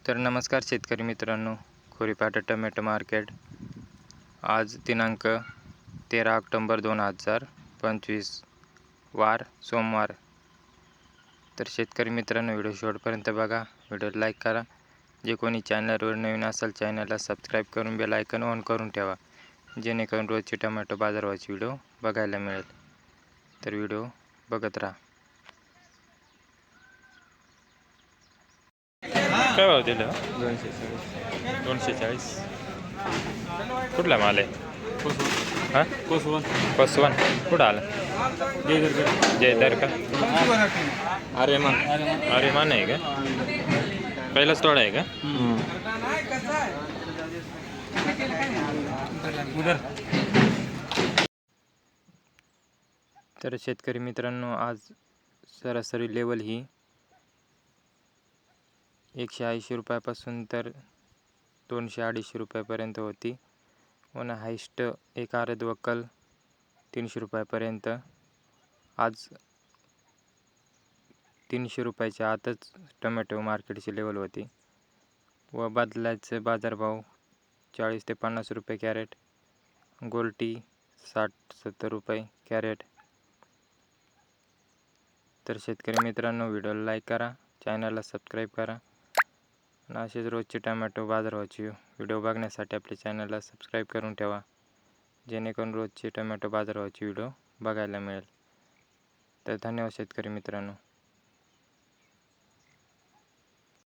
तर नमस्कार शेतकरी मित्रांनो, खोरीपाटा टोमॅटो मार्केट आज दिनांक 13 ऑक्टोबर 2025 वार सोमवार। तर शेतकरी मित्रांनो, व्हिडिओ शेवटपर्यंत बघा, व्हिडिओ लाईक करा। जे कोणी चॅनलवर नवीन असेल चॅनलला सबस्क्राईब करून बेल आयकॉन ऑन करून ठेवा, जेणेकरून रोजचे टोमॅटो बाजारभावाची व्हिडिओ बघायला मिळेल। तर व्हिडिओ बघत राहा। काय भाव दिलं? 240. कुठला माल आहे? हां, कोसवन. कुठं आला? जयदर का? अरे मान आहे का? पहिलाच तोडा आहे का? तर शेतकरी मित्रांनो, आज सरासरी लेवल ही 180 रुपयापासून तर 200-250 रुपयापर्यंत होती. व हायस्ट एक आरद वक्कल 300 रुपयापर्यंत। आज 300 रुपयाच्या आतच टोमॅटो मार्केटची लेवल होती व बदलाचे बाजारभाव 40 ते 50 रुपये कॅरेट, गोल्टी 60-70 रुपये कॅरेट। तर शेतकरी मित्रांनो, व्हिडिओला लाईक करा, चॅनलला सबस्क्राईब करा आणि असेच रोजचे टोमॅटो बाजारभावाचे व्हिडिओ बघण्यासाठी आपल्या चॅनलला सबस्क्राईब करून ठेवा, जेणेकरून रोजचे टोमॅटो बाजारभावाचे व्हिडिओ बघायला मिळेल। तर धन्यवाद शेतकरी मित्रांनो।